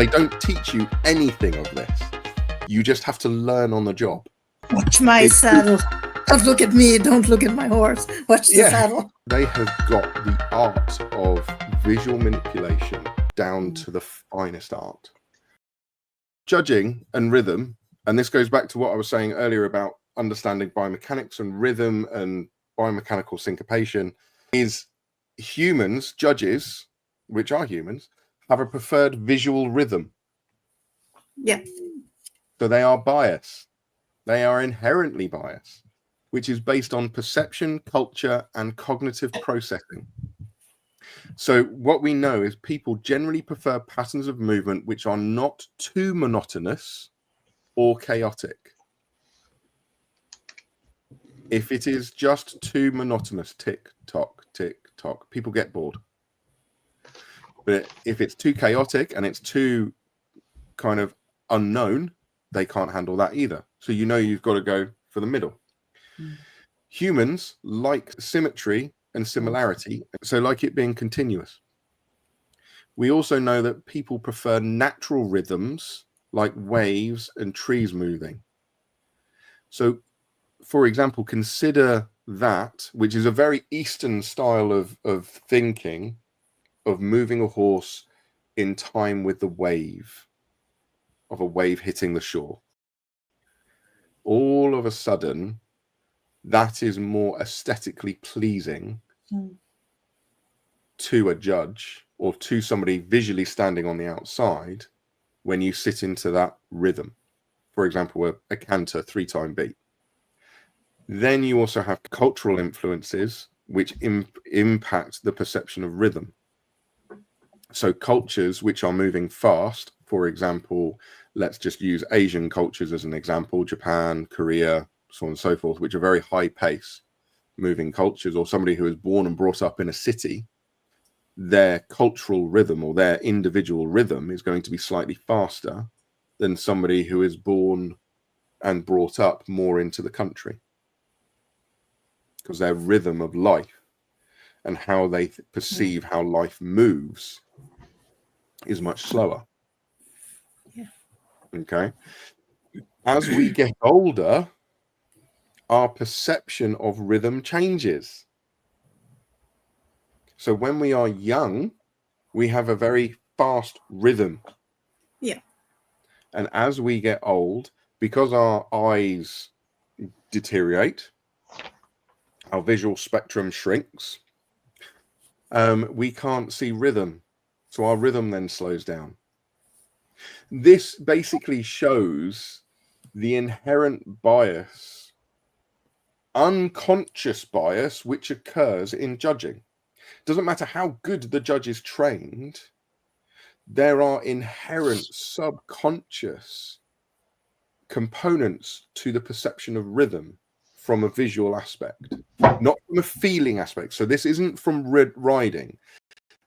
They don't teach you anything of this. You just have to learn on the job. Watch my saddle. Don't look at me. Don't look at my horse. Watch the saddle. They have got the art of visual manipulation down to the finest art. Judging and rhythm, and this goes back to what I was saying earlier about understanding biomechanics and rhythm and biomechanical syncopation, is humans, judges, which are humans, have a preferred visual rhythm. Yeah. So they are biased. They are inherently biased, which is based on perception, culture, and cognitive processing. So what we know is people generally prefer patterns of movement which are not too monotonous or chaotic. If it is just too monotonous, tick, tock, people get bored. But if it's too chaotic and it's too kind of unknown, they can't handle that either. So you know you've got to go for the middle. Humans like symmetry and similarity, so like it being continuous. We also know that people prefer natural rhythms like waves and trees moving. So, for example, consider that, which is a very Eastern style of thinking, of moving a horse in time with the wave, of a wave hitting the shore. All of a sudden, that is more aesthetically pleasing to a judge or to somebody visually standing on the outside when you sit into that rhythm. For example, a canter 3-time beat. Then you also have cultural influences which impact the perception of rhythm. So cultures which are moving fast, for example, let's just use Asian cultures as an example, Japan, Korea, so on and so forth, which are very high pace moving cultures, or somebody who is born and brought up in a city, their cultural rhythm or their individual rhythm is going to be slightly faster than somebody who is born and brought up more into the country, because their rhythm of life and how they perceive how life moves is much slower. Okay. As we get older, our perception of rhythm changes. So when we are young, we have a very fast rhythm. Yeah. And as we get old, because our eyes deteriorate, our visual spectrum shrinks, we can't see rhythm. So our rhythm then slows down. This basically shows the inherent bias, unconscious bias, which occurs in judging. Doesn't matter how good the judge is trained, there are inherent subconscious components to the perception of rhythm from a visual aspect, not from a feeling aspect. So this isn't from riding.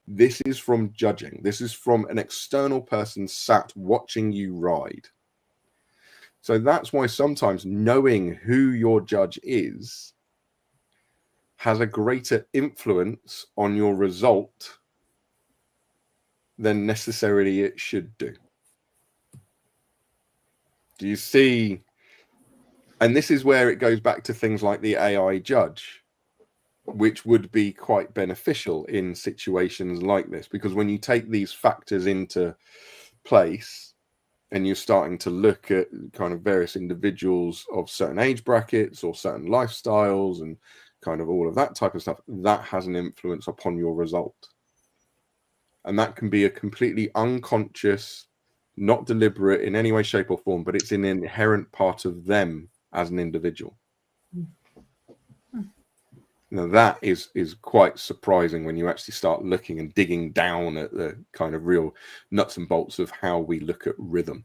This is from judging. This is from an external person sat watching you ride. So that's why sometimes knowing who your judge is has a greater influence on your result than necessarily it should do. Do you see? And this is where it goes back to things like the AI judge, which would be quite beneficial in situations like this, because when you take these factors into place and you're starting to look at kind of various individuals of certain age brackets or certain lifestyles and kind of all of that type of stuff, that has an influence upon your result. And that can be a completely unconscious, not deliberate in any way, shape or form, but it's an inherent part of them as an individual. Now that is quite surprising when you actually start looking and digging down at the kind of real nuts and bolts of how we look at rhythm.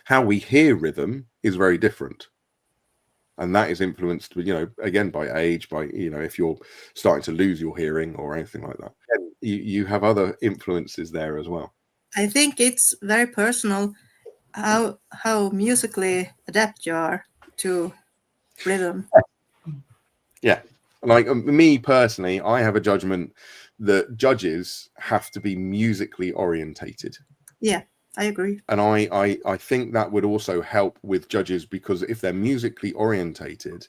How we hear rhythm is very different. And that is influenced, again, by age, by, if you're starting to lose your hearing or anything like that. And you have other influences there as well. I think it's very personal how musically adept you are to rhythm. Yeah. Like me personally, I have a judgment that judges have to be musically orientated. Yeah, I agree. And I think that would also help with judges, because if they're musically orientated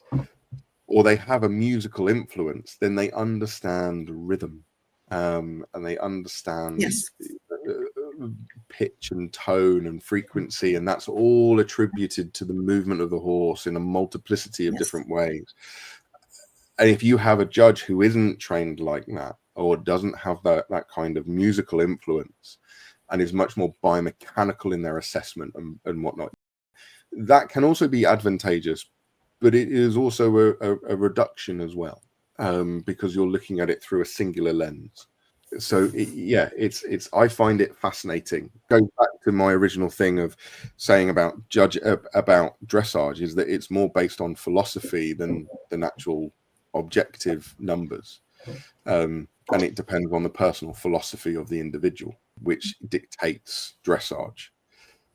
or they have a musical influence, then they understand rhythm, and they understand Yes. pitch and tone and frequency, and that's all attributed to the movement of the horse in a multiplicity of Yes. different ways. And if you have a judge who isn't trained like that, or doesn't have that kind of musical influence, and is much more biomechanical in their assessment and whatnot, that can also be advantageous, but it is also a reduction as well, because you're looking at it through a singular lens. So it's I find it fascinating. Going back to my original thing of saying about dressage, is that it's more based on philosophy than actual objective numbers, and it depends on the personal philosophy of the individual, which dictates dressage.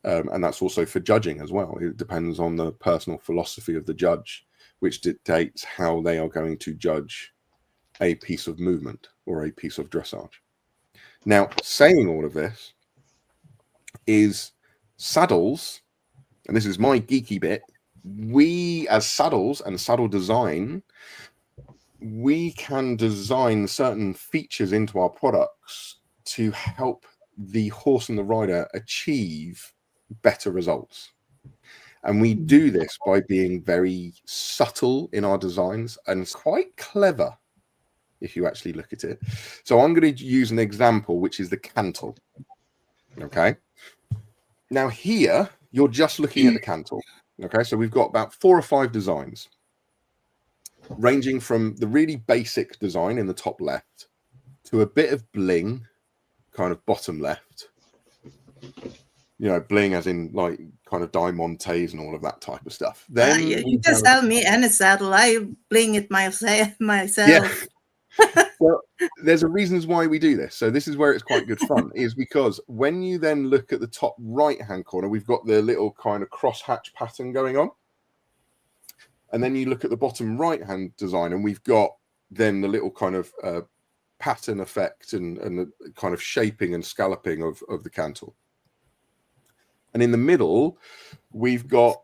And that's also for judging as well. It depends on the personal philosophy of the judge, which dictates how they are going to judge a piece of movement or a piece of dressage. Now, saying all of this, is saddles, and this is my geeky bit, we as saddles and saddle design, we can design certain features into our products to help the horse and the rider achieve better results. And we do this by being very subtle in our designs and quite clever if you actually look at it. So I'm going to use an example, which is the cantle. Okay. Now here, you're just looking at the cantle. Okay. So we've got about 4 or 5 designs, ranging from the really basic design in the top left to a bit of bling, kind of bottom left. You know, bling as in like kind of diamantes and all of that type of stuff. Then you can sell me any saddle. I bling it myself. Yeah. Well, there's a reasons why we do this. So this is where it's quite good fun, is because when you then look at the top right hand corner, we've got the little kind of cross hatch pattern going on. And then you look at the bottom right hand design, and we've got then the little kind of pattern effect and the kind of shaping and scalloping of the cantle. And in the middle, we've got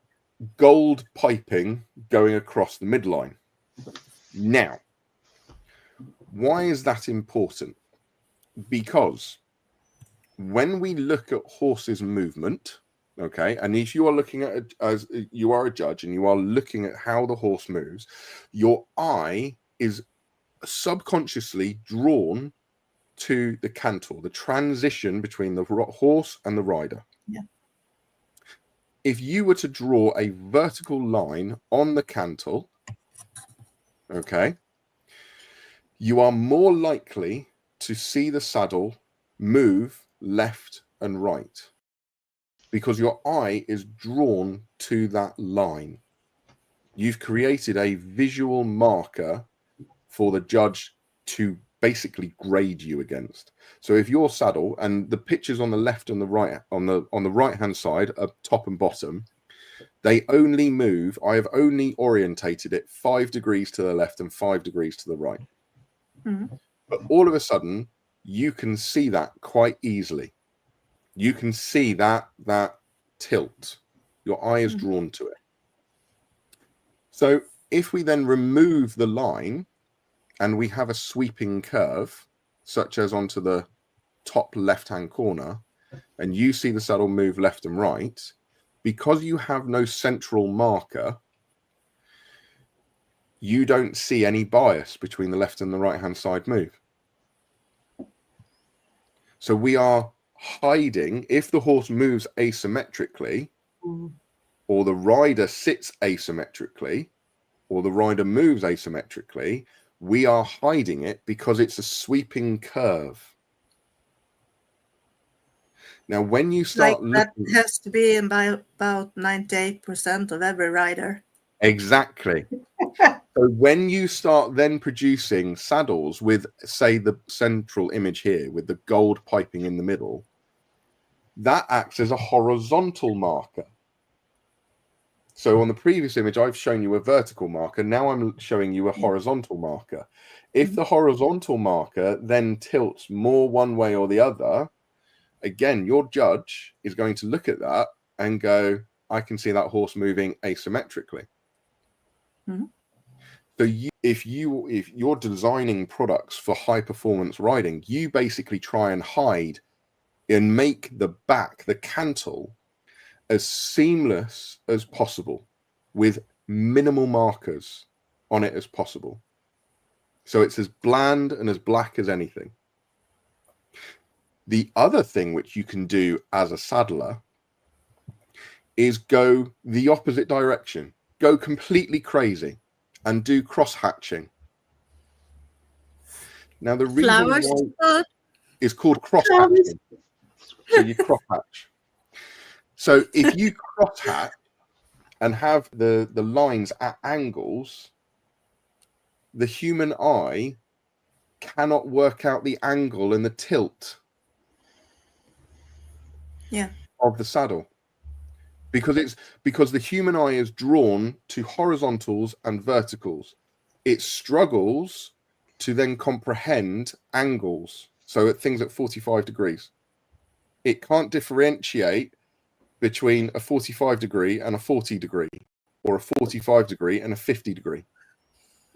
gold piping going across the midline. Now, why is that important? Because when we look at horses' movement, okay, and if you are looking at it as you are a judge and you are looking at how the horse moves, your eye is subconsciously drawn to the cantle, the transition between the horse and the rider. Yeah. If you were to draw a vertical line on the cantle, okay, you are more likely to see the saddle move left and right because your eye is drawn to that line. You've created a visual marker for the judge to basically grade you against. So if your saddle, and the pictures on the left and the right, on the right hand side, top and bottom, they only move, I have only orientated it 5 degrees to the left and 5 degrees to the right. Mm-hmm. But all of a sudden, you can see that quite easily. You can see that tilt. Your eye is drawn to it. So if we then remove the line and we have a sweeping curve, such as onto the top left-hand corner, and you see the saddle move left and right, because you have no central marker, you don't see any bias between the left and the right-hand side move. So we are hiding, if the horse moves asymmetrically, or the rider sits asymmetrically, or the rider moves asymmetrically, we are hiding it because it's a sweeping curve. Now, when you start like that has to be about 98% of every rider. Exactly. So when you start then producing saddles with, say, the central image here with the gold piping in the middle, that acts as a horizontal marker. So on the previous image, I've shown you a vertical marker. Now I'm showing you a horizontal marker. If the horizontal marker then tilts more one way or the other, again, your judge is going to look at that and go, I can see that horse moving asymmetrically. Mm-hmm. So if you're designing products for high performance riding, you basically try and hide and make the back, the cantle, as seamless as possible with minimal markers on it as possible. So it's as bland and as black as anything. The other thing which you can do as a saddler is go the opposite direction, go completely crazy and do cross hatching. Now, the reason why is called cross hatching. So you cross hatch. So if you cross hatch and have the lines at angles, the human eye cannot work out the angle and the tilt of the saddle, because the human eye is drawn to horizontals and verticals. It struggles to then comprehend angles, so at things at 45 degrees. It can't differentiate between a 45 degree and a 40 degree, or a 45 degree and a 50 degree.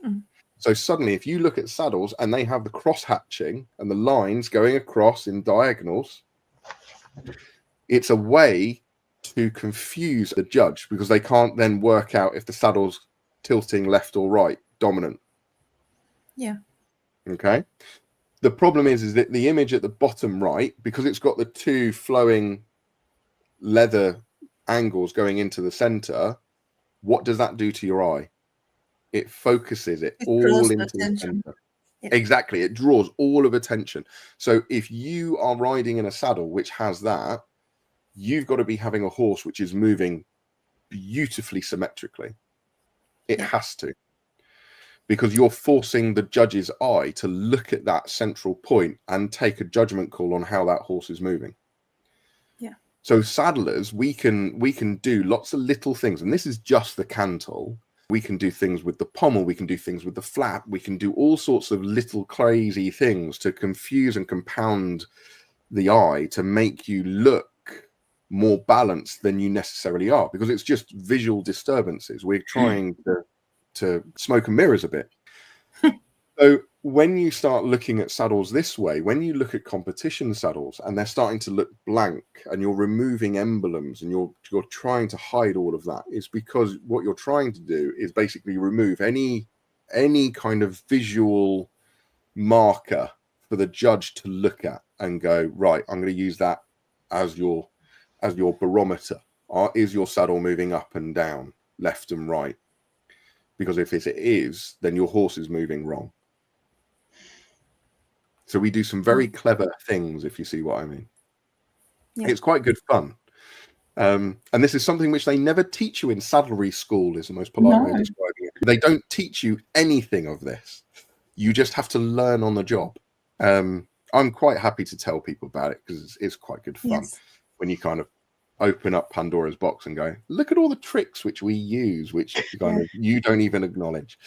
Mm. So suddenly, if you look at saddles and they have the cross hatching and the lines going across in diagonals, it's a way to confuse the judge, because they can't then work out if the saddle's tilting left or right, dominant. Yeah. Okay. The problem is that the image at the bottom right, because it's got the two flowing leather angles going into the center, what does that do to your eye? It focuses it all into the center. Yeah. Exactly. It draws all of attention. So if you are riding in a saddle which has that, you've got to be having a horse which is moving beautifully symmetrically. It has to, because you're forcing the judge's eye to look at that central point and take a judgment call on how that horse is moving. Yeah. So saddlers, we can do lots of little things, and this is just the cantle. We can do things with the pommel, we can do things with the flap, we can do all sorts of little crazy things to confuse and compound the eye to make you look more balanced than you necessarily are, because it's just visual disturbances. We're trying to smoke and mirrors a bit. So when you start looking at saddles this way, when you look at competition saddles and they're starting to look blank and you're removing emblems and you're trying to hide all of that, is because what you're trying to do is basically remove any kind of visual marker for the judge to look at and go, right, I'm going to use that as your barometer. Is your saddle moving up and down, left and right? Because if it is, then your horse is moving wrong. So we do some very clever things, if you see what I mean. Yeah. It's quite good fun. And this is something which they never teach you in saddlery school, is the most polite way of describing it. They don't teach you anything of this. You just have to learn on the job. I'm quite happy to tell people about it, because it's quite good fun. Yes. When you kind of open up Pandora's box and go, look at all the tricks which we use, which kind of you don't even acknowledge.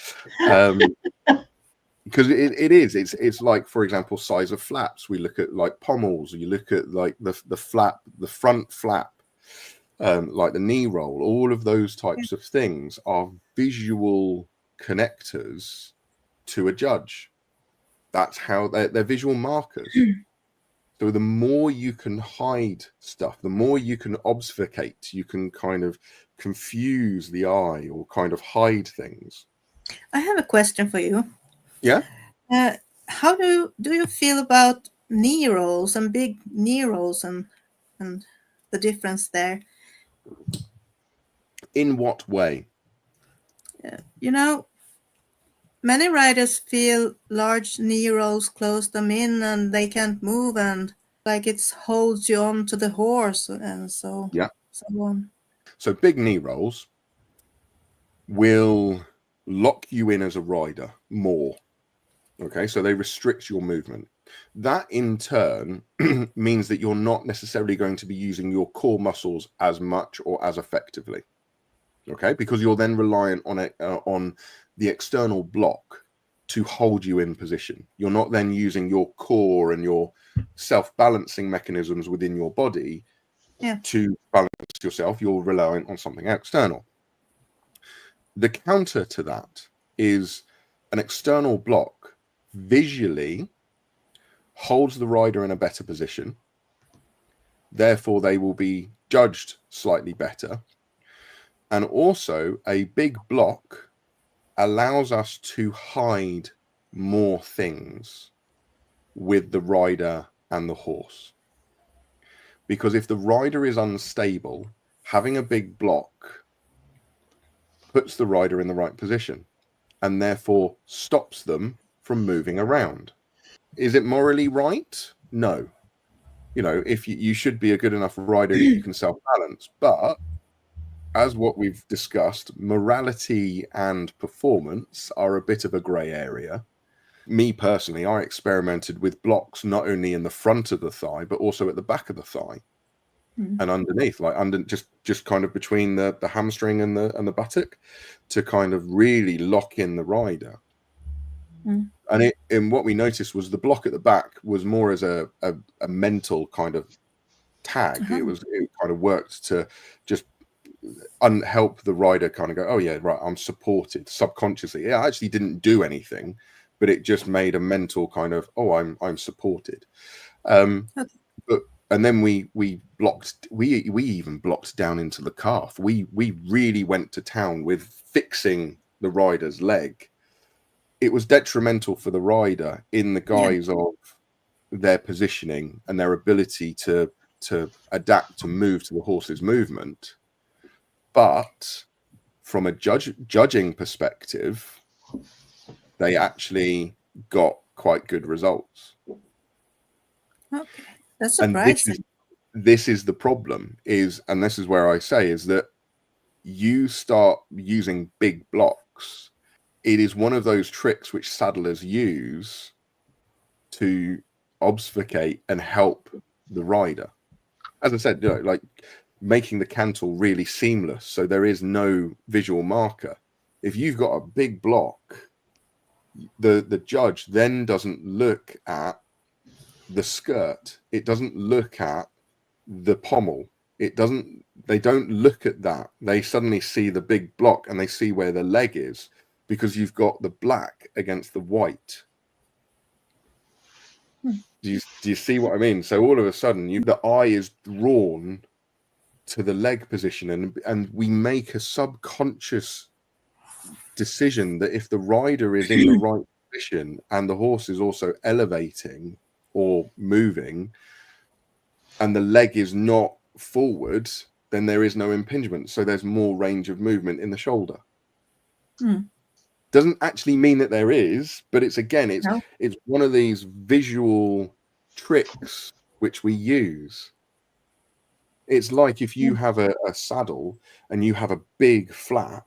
Because it's like, for example, size of flaps. We look at like pommels, you look at like the flap, the front flap, like the knee roll. All of those types of things are visual connectors to a judge. That's how they're visual markers. So the more you can hide stuff, the more you can obfuscate, you can kind of confuse the eye or kind of hide things. I have a question for you. Yeah. How do you feel about knee rolls and big knee rolls and the difference there? In what way? You know, many riders feel large knee rolls close them in and they can't move, and like it holds you on to the horse and so on. So big knee rolls will lock you in as a rider more. Okay, so they restrict your movement. That in turn means that you're not necessarily going to be using your core muscles as much or as effectively. Okay, because you're then reliant on it on the external block to hold you in position. You're not then using your core and your self-balancing mechanisms within your body to balance yourself. You're reliant on something external. The counter to that is an external block visually holds the rider in a better position. Therefore, they will be judged slightly better. And also, a big block allows us to hide more things with the rider and the horse. Because if the rider is unstable, having a big block puts the rider in the right position and therefore stops them from moving around. Is it morally right? No. You know, if you should be a good enough rider, you can self-balance. But as what we've discussed, morality and performance are a bit of a grey area. Me personally, I experimented with blocks not only in the front of the thigh, but also at the back of the thigh and underneath, like just kind of between the hamstring and the buttock, to kind of really lock in the rider. And what we noticed was the block at the back was more as a mental kind of tag. It kind of worked to just help the rider kind of go, oh yeah, right, I'm supported subconsciously. It actually didn't do anything, but it just made a mental kind of, oh, I'm supported. And then we even blocked down into the calf. We really went to town with fixing the rider's leg. It was detrimental for the rider in the guise of their positioning and their ability to adapt to move to the horse's movement. But from a judging perspective, they actually got quite good results. Okay, that's surprising. And this is the problem, and this is where I say is that you start using big blocks. It is one of those tricks which saddlers use to obfuscate and help the rider. As I said, like making the cantle really seamless, so there is no visual marker. If you've got a big block, the judge then doesn't look at the skirt. It doesn't look at the pommel. They don't look at that. They suddenly see the big block and they see where the leg is, because you've got the black against the white. Do you see what I mean? So all of a sudden, the eye is drawn to the leg position, and we make a subconscious decision that if the rider is in the right position and the horse is also elevating or moving, and the leg is not forward, then there is no impingement. So there's more range of movement in the shoulder. Doesn't actually mean that there is, but it's one of these visual tricks which we use. It's like if you have a saddle and you have a big flap,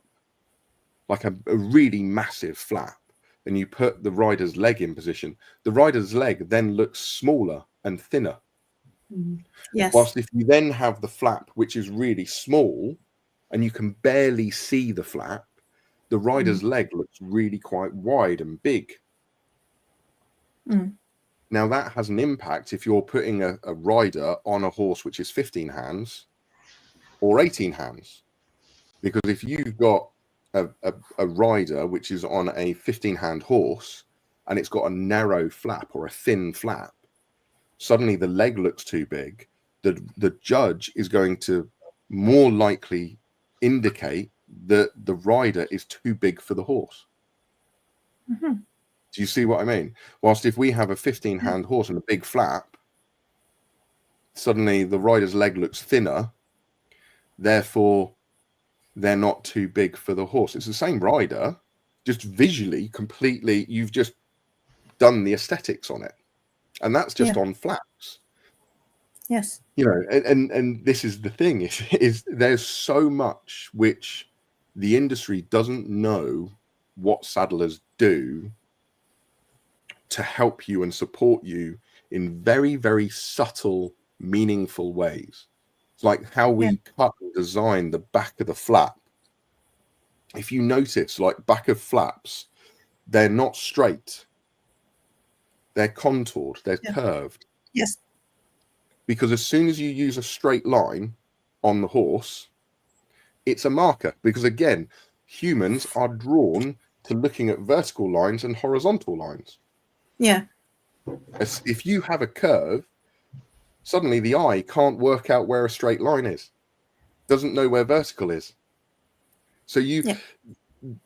like a really massive flap, and you put the rider's leg in position, the rider's leg then looks smaller and thinner. Yes. Whilst if you then have the flap, which is really small, and you can barely see the flap, the rider's leg looks really quite wide and big. Now that has an impact if you're putting a rider on a horse which is 15 hands or 18 hands. Because if you've got a rider which is on a 15-hand horse and it's got a narrow flap or a thin flap, suddenly the leg looks too big. The judge is going to more likely indicate that the rider is too big for the horse. Do you see what I mean? Whilst if we have a 15-hand horse and a big flap, suddenly the rider's leg looks thinner, therefore they're not too big for the horse. It's the same rider, just visually completely, you've just done the aesthetics on it. And that's just on flaps. Yes. You know, and this is the thing, is there's so much which the industry doesn't know what saddlers do to help you and support you in very, very subtle, meaningful ways. It's like how we cut and design the back of the flap. If you notice, like back of flaps, they're not straight. They're contoured, they're Yeah. curved. Yes. Because as soon as you use a straight line on the horse, it's a marker. Because again, humans are drawn to looking at vertical lines and horizontal lines. Yeah. If you have a curve, suddenly the eye can't work out where a straight line is, doesn't know where vertical is. So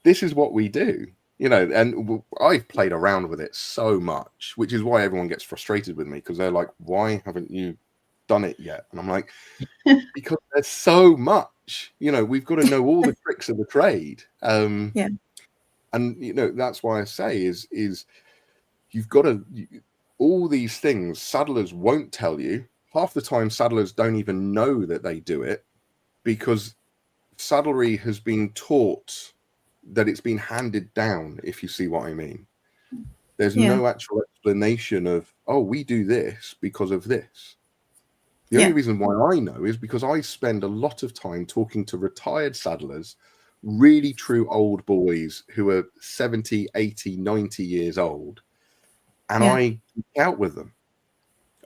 this is what we do, you know, and I've played around with it so much, which is why everyone gets frustrated with me, because they're like, why haven't you done it yet? And I'm like, because there's so much, you know, we've got to know all the tricks of the trade. Yeah. And, you know, that's why I say is you've got to, all these things saddlers won't tell you. Half the time saddlers don't even know that they do it, because saddlery has been taught that it's been handed down, if you see what I mean. There's no actual explanation of, oh, we do this because of this. The only reason why I know is because I spend a lot of time talking to retired saddlers, really true old boys who are 70, 80, 90 years old, and I geek out with them.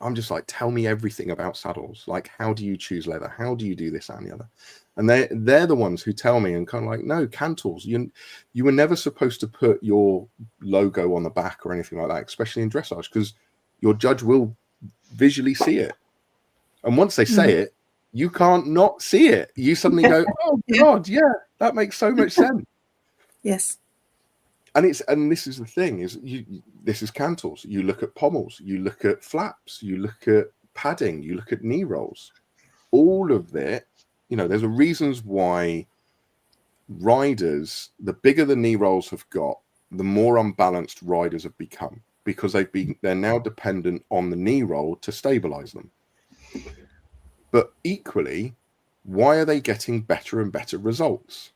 I'm just like, tell me everything about saddles. Like, how do you choose leather? How do you do this, that, and the other? And they're the ones who tell me, and kind of like, no, cantles. You were never supposed to put your logo on the back or anything like that, especially in dressage, because your judge will visually see it. And once they say it, you can't not see it. You suddenly go, oh God, yeah, that makes so much sense. Yes. And this is the thing, is this is cantles. You look at pommels, you look at flaps, you look at padding, you look at knee rolls. All of it, you know, there's a reasons why riders, the bigger the knee rolls have got, the more unbalanced riders have become, because they're now dependent on the knee roll to stabilize them. But equally, why are they getting better and better results?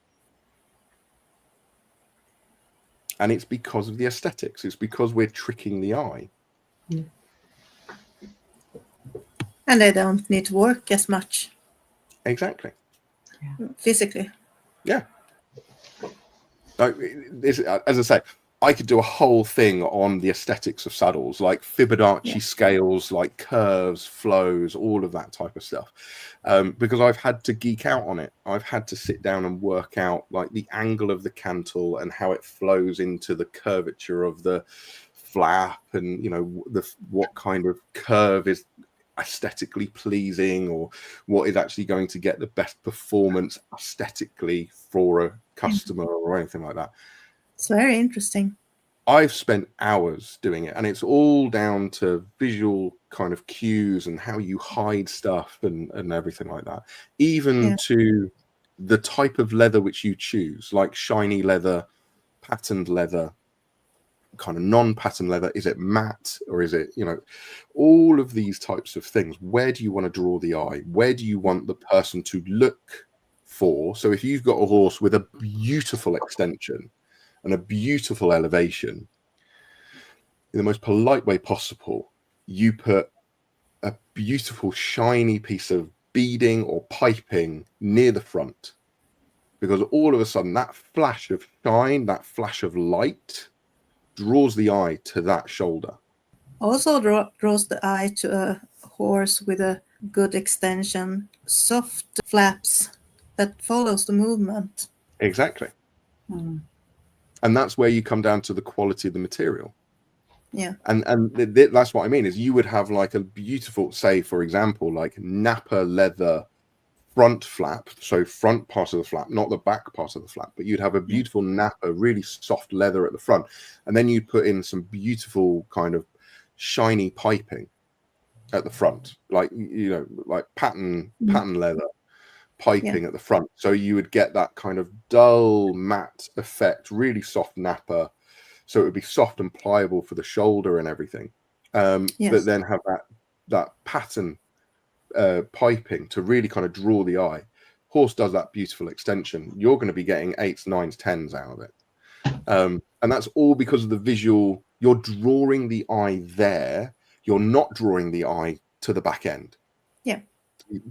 And it's because of the aesthetics. It's because we're tricking the eye. And they don't need to work as much. Exactly. Physically. Yeah. Like, as I say, I could do a whole thing on the aesthetics of saddles, like Fibonacci scales, like curves, flows, all of that type of stuff. Because I've had to geek out on it. I've had to sit down and work out like the angle of the cantle and how it flows into the curvature of the flap, and, you know, what kind of curve is aesthetically pleasing, or what is actually going to get the best performance aesthetically for a customer or anything like that. It's very interesting. I've spent hours doing it, and it's all down to visual kind of cues and how you hide stuff and everything like that, even to the type of leather which you choose, like shiny leather, patterned leather, kind of non-pattern leather. Is it matte, or is it, you know, all of these types of things? Where do you want to draw the eye? Where do you want the person to look for? So if you've got a horse with a beautiful extension and a beautiful elevation, in the most polite way possible, you put a beautiful shiny piece of beading or piping near the front, because all of a sudden that flash of shine, that flash of light, draws the eye to that shoulder. Also draws the eye to a horse with a good extension, soft flaps that follows the movement. Exactly. And that's where you come down to the quality of the material. Yeah. And that's what I mean, is you would have like a beautiful, say, for example, like Napa leather front flap, so front part of the flap, not the back part of the flap, but you'd have a beautiful Napa, really soft leather at the front, and then you put in some beautiful kind of shiny piping at the front, like, you know, like pattern leather piping at the front, so you would get that kind of dull matte effect, really soft Napa, so it would be soft and pliable for the shoulder and everything, but then have that pattern piping to really kind of draw the eye. Horse does that beautiful extension, you're going to be getting 8s, 9s, 10s out of it, and that's all because of the visual. You're drawing the eye there, you're not drawing the eye to the back end.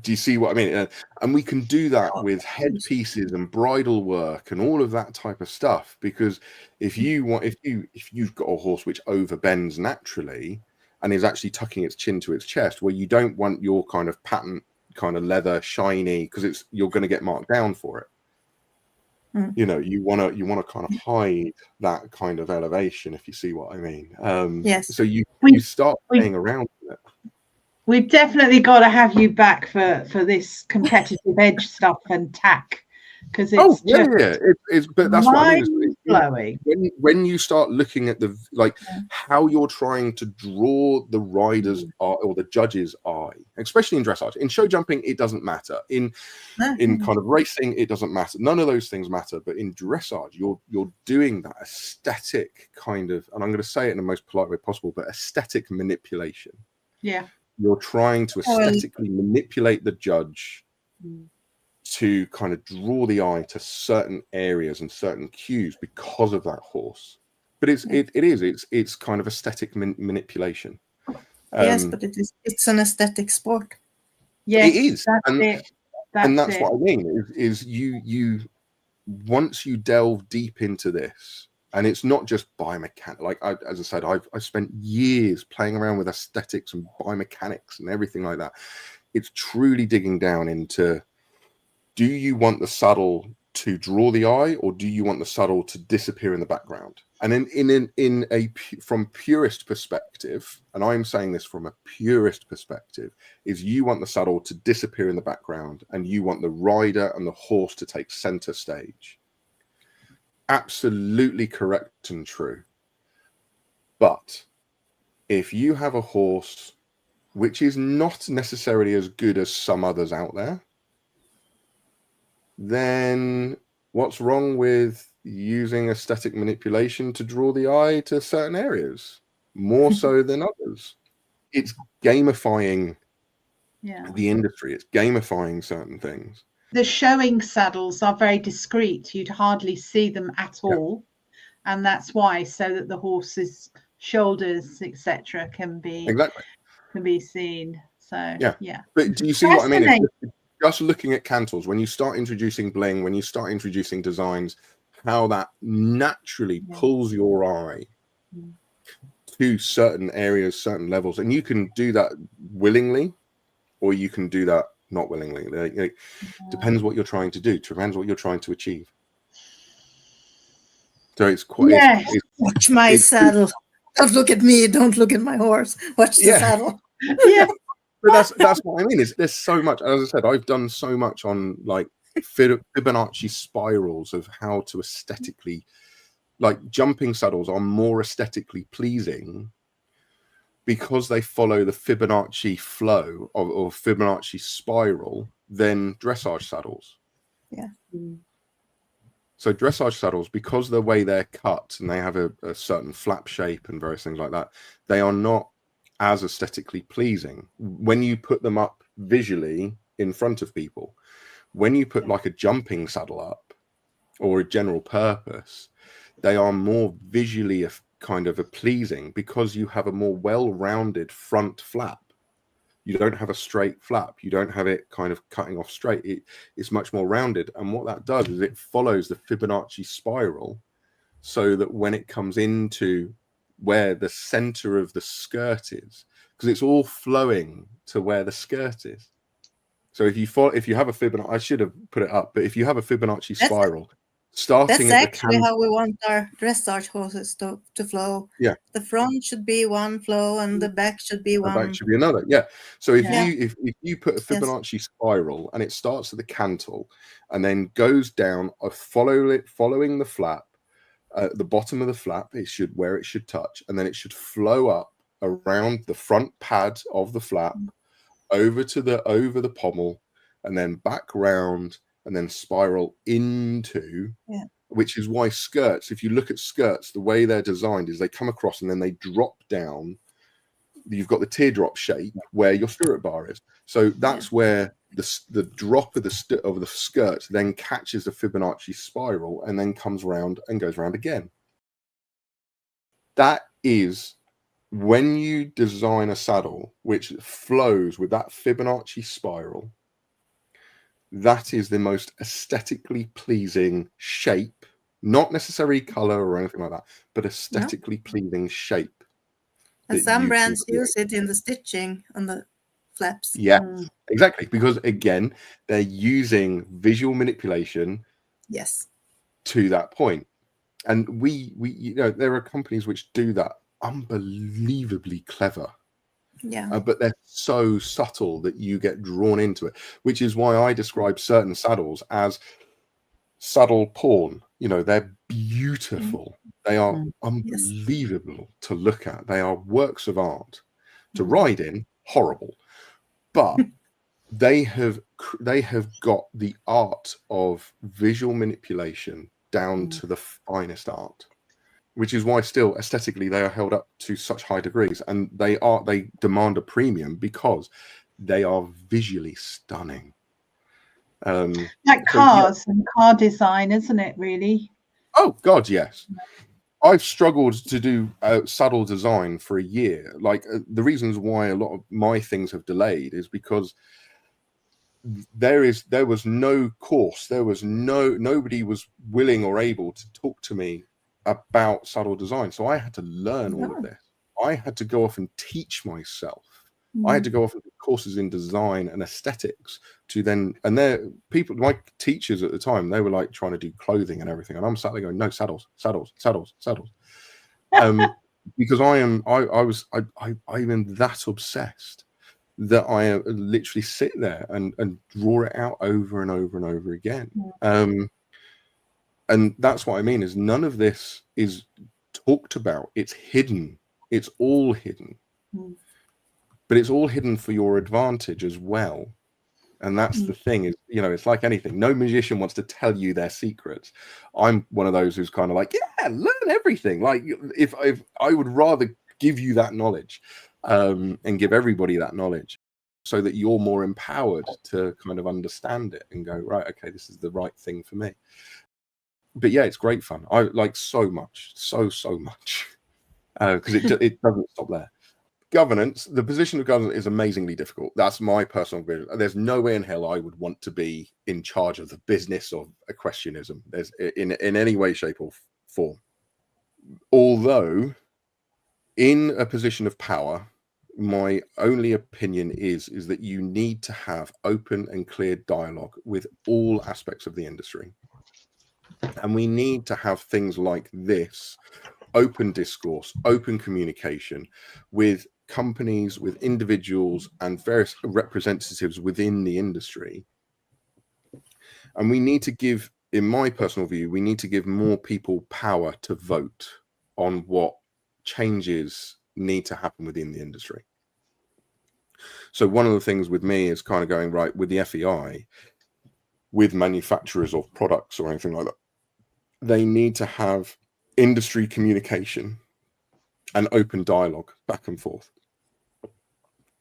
Do you see what I mean? And we can do that with headpieces and bridal work and all of that type of stuff, because if you've got a horse which overbends naturally and is actually tucking its chin to its chest, well, you don't want your kind of patent kind of leather shiny, because you're going to get marked down for it. You know, you want to kind of hide that kind of elevation, if you see what I mean. Yes. So you start playing around with it. We've definitely got to have you back for this competitive edge stuff and tack, because it's but that's what I mean. Blowing. When you start looking at the how you're trying to draw the rider's eye or the judge's eye, especially in dressage. In show jumping, it doesn't matter. In kind of racing, it doesn't matter. None of those things matter. But in dressage, you're doing that aesthetic kind of, and I'm going to say it in the most polite way possible, but aesthetic manipulation. Yeah. You're trying to aesthetically manipulate the judge to kind of draw the eye to certain areas and certain cues because of that horse. But it's kind of aesthetic manipulation. Yes, but it's an aesthetic sport. Yes, it is. That's it. what I mean is you once you delve deep into this, and it's not just biomechanics. Like as I said, I spent years playing around with aesthetics and biomechanics and everything like that. It's truly digging down into, do you want the saddle to draw the eye, or do you want the saddle to disappear in the background? And from purist perspective, and I'm saying this from a purist perspective, is you want the saddle to disappear in the background, and you want the rider and the horse to take center stage. Absolutely correct and true. But if you have a horse which is not necessarily as good as some others out there, then what's wrong with using aesthetic manipulation to draw the eye to certain areas more so than others? It's gamifying the industry. It's gamifying certain things. The showing saddles are very discreet. You'd hardly see them at all. And that's why, so that the horse's shoulders, etc., can be seen. So yeah. But do you see what I mean? Just looking at cantles, when you start introducing bling, when you start introducing designs, how that naturally pulls your eye to certain areas, certain levels, and you can do that willingly, or you can do that not willingly. Depends what you're trying to do. Depends what you're trying to achieve. So it's quite. Watch my saddle. Don't look at me. Don't look at my horse. Watch the saddle. But that's what I mean. There's so much. As I said, I've done so much on like Fibonacci spirals of how to aesthetically, like jumping saddles are more aesthetically pleasing because they follow the Fibonacci flow or Fibonacci spiral than dressage saddles. Yeah. So dressage saddles, because the way they're cut and they have a certain flap shape and various things like that, they are not as aesthetically pleasing when you put them up visually in front of people. When you put like a jumping saddle up or a general purpose, they are more visually kind of pleasing because you have a more well-rounded front flap. You don't have a straight flap. You don't have it kind of cutting off straight. It's much more rounded. And what that does is it follows the Fibonacci spiral so that when it comes into where the center of the skirt is, because it's all flowing to where the skirt is. So if you have a Fibonacci, I should have put it up, but if you have a Fibonacci spiral, starting that's actually how we want our dressage horses to flow. Yeah, the front should be one flow and the back should be one. The back should be another. Yeah. So if you put a Fibonacci spiral and it starts at the cantle and then goes down, following the flap, at the bottom of the flap, where it should touch, and then it should flow up around the front pad of the flap, over the pommel, and then back round, and then spiral into. Yeah. Which is why skirts, if you look at skirts, the way they're designed is they come across and then they drop down. You've got the teardrop shape where your stirrup bar is. So that's where the drop of the skirt then catches the Fibonacci spiral and then comes round and goes round again. That is when you design a saddle which flows with that Fibonacci spiral, that is the most aesthetically pleasing shape, not necessarily color or anything like that, but aesthetically pleasing shape. And some brands use it in the stitching on the flaps. Yeah, exactly. Because again, they're using visual manipulation. Yes. To that point. And we there are companies which do that unbelievably clever. Yeah. But they're so subtle that you get drawn into it, which is why I describe certain saddles as saddle porn. They're beautiful. They are unbelievable to look at. They are works of art. To ride in, horrible. But they have got the art of visual manipulation down to the finest art, which is why still aesthetically they are held up to such high degrees, and they demand a premium because they are visually stunning. Like cars and car design, isn't it, really? Oh God, yes. I've struggled to do saddle design for a year. Like the reasons why a lot of my things have delayed is because there was no course, nobody was willing or able to talk to me about saddle design, so I had to learn all of this. I had to go off and teach myself. I had to go off and do courses in design and aesthetics to then, and there people, my teachers at the time, they were like trying to do clothing and everything, and I'm sat there going, no, saddles. Because I'm that obsessed that I literally sit there and draw it out over and over and over again. And that's what I mean, is none of this is talked about. It's hidden. It's all hidden. But it's all hidden for your advantage as well. And that's the thing, is, it's like anything. No magician wants to tell you their secrets. I'm one of those who's kind of like, yeah, learn everything. Like if I would rather give you that knowledge and give everybody that knowledge so that you're more empowered to kind of understand it and go, right, okay, this is the right thing for me. But yeah, it's great fun. I like so much, so much, because it doesn't stop there. Governance, the position of governance is amazingly difficult. That's my personal opinion. There's no way in hell I would want to be in charge of the business of equestrianism. There's in any way, shape, or form. Although, in a position of power, my only opinion is that you need to have open and clear dialogue with all aspects of the industry. And we need to have things like this, open discourse, open communication with companies, with individuals, and various representatives within the industry. And we need to give, in my personal view, we need to give more people power to vote on what changes need to happen within the industry. So one of the things with me is kind of going, right, with the FEI, with manufacturers of products or anything like that, they need to have industry communication and open dialogue back and forth.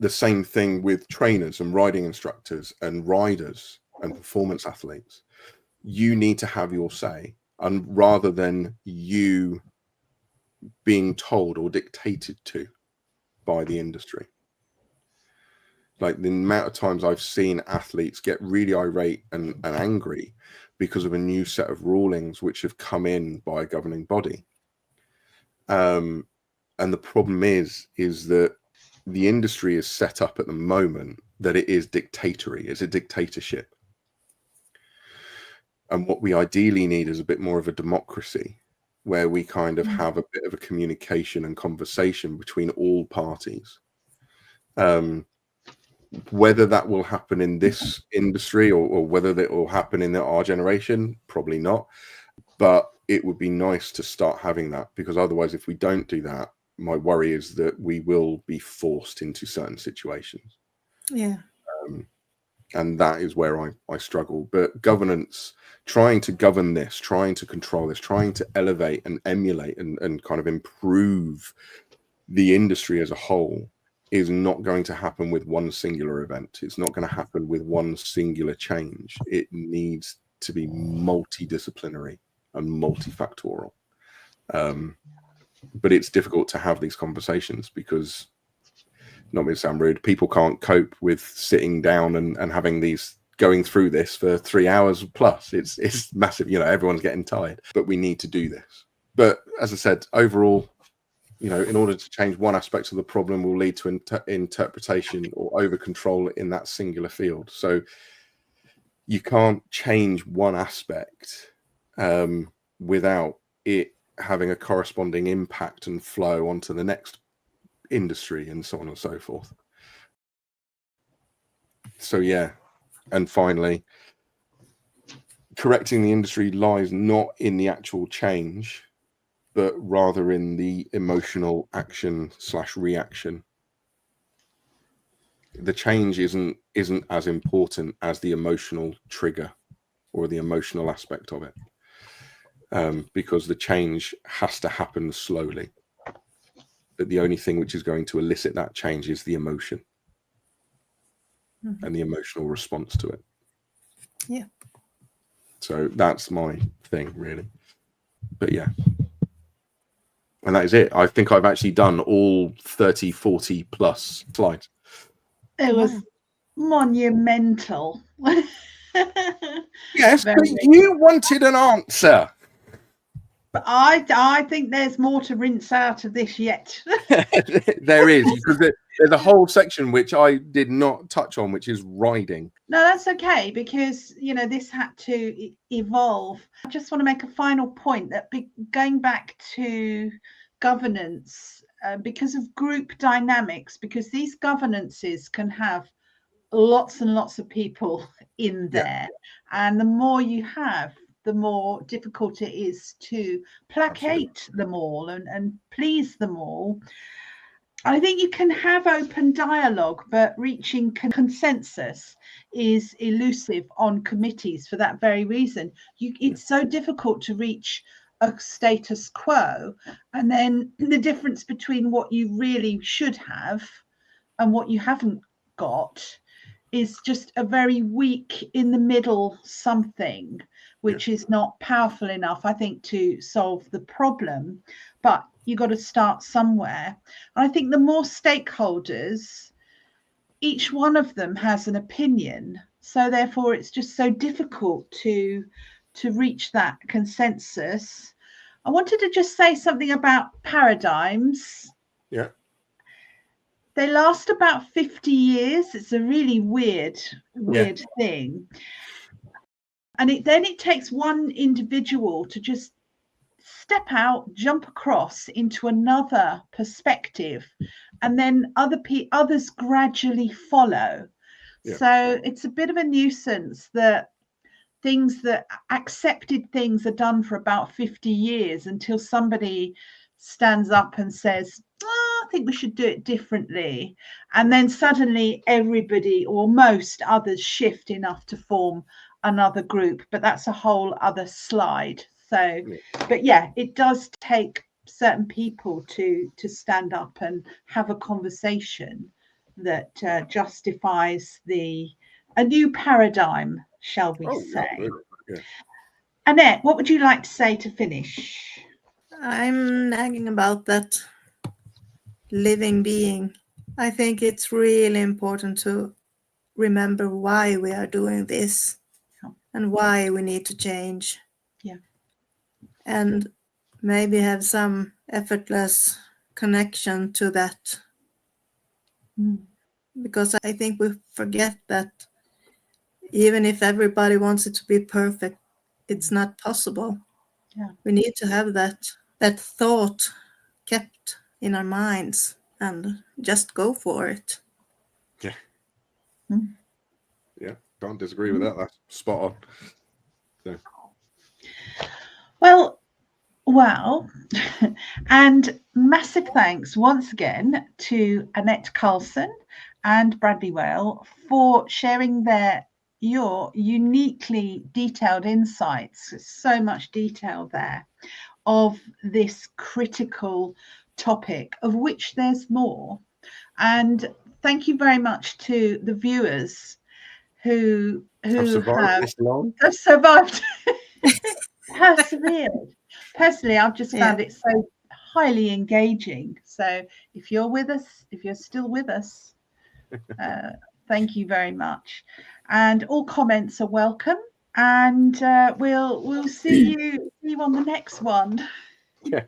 The same thing with trainers and riding instructors and riders and performance athletes. You need to have your say, and rather than you being told or dictated to by the industry. Like the amount of times I've seen athletes get really irate and angry because of a new set of rulings which have come in by a governing body. And the problem is that the industry is set up at the moment that it is dictatorial. It's a dictatorship. And what we ideally need is a bit more of a democracy, where we kind of have a bit of a communication and conversation between all parties. Whether that will happen in this industry or whether that will happen in our generation, probably not. But it would be nice to start having that, because otherwise, if we don't do that, my worry is that we will be forced into certain situations. Yeah. And that is where I struggle. But governance, trying to govern this, trying to control this, trying to elevate and emulate and kind of improve the industry as a whole is not going to happen with one singular event. It's not going to happen with one singular change. It needs to be multidisciplinary and multifactorial. but it's difficult to have these conversations because, not me to sound rude, people can't cope with sitting down and having these, going through this for 3 hours plus. It's massive, everyone's getting tired, but we need to do this. But as I said, overall, in order to change one aspect of the problem will lead to interpretation or over control in that singular field. So you can't change one aspect without it having a corresponding impact and flow onto the next industry and so on and so forth. So yeah, and finally, correcting the industry lies not in the actual change, but rather in the emotional action/reaction. The change isn't as important as the emotional trigger or the emotional aspect of it, because the change has to happen slowly. But the only thing which is going to elicit that change is the emotion and the emotional response to it. Yeah. So that's my thing, really. But yeah. And that is it. I think I've actually done all 30, 40 plus slides. It was monumental. Yes, but you wanted an answer. But I think there's more to rinse out of this yet. There is, because there's a whole section which I did not touch on, which is riding. No, that's okay, because this had to evolve. I just want to make a final point that going back to governance, because of group dynamics, because these governances can have lots and lots of people in there, and the more you have, the more difficult it is to placate them all and please them all. I think you can have open dialogue, but reaching consensus is elusive on committees for that very reason. It's so difficult to reach a status quo, and then the difference between what you really should have and what you haven't got is just a very weak in the middle something, which is not powerful enough, I think, to solve the problem. But you got to start somewhere. And I think the more stakeholders, each one of them has an opinion. So therefore, it's just so difficult to reach that consensus. I wanted to just say something about paradigms. Yeah. They last about 50 years. It's a really weird thing. And then it takes one individual to just step out, jump across into another perspective, and then others gradually follow. Yeah. So it's a bit of a nuisance that accepted things are done for about 50 years until somebody stands up and says, I think we should do it differently. And then suddenly everybody or most others shift enough to form another group. But that's a whole other slide. So, but yeah, it does take certain people to stand up and have a conversation that justifies a new paradigm, shall we say. Yeah. Annette, what would you like to say to finish? I'm nagging about that living being. I think it's really important to remember why we are doing this and why we need to change. Yeah. And maybe have some effortless connection to that. Because I think we forget that even if everybody wants it to be perfect, it's not possible. Yeah. We need to have that thought kept in our minds and just go for it. Yeah. Yeah, can't disagree with that. That's spot on. So. Well, and massive thanks once again to Anette Karlsson and Bradley Whale for sharing your uniquely detailed insights. So much detail there of this critical topic, of which there's more. And thank you very much to the viewers who have survived this long. Have survived. Persevered. Personally, I've just found it so highly engaging. So if you're with us, if you're still with us, thank you very much. And all comments are welcome. And we'll see you on the next one. Yeah.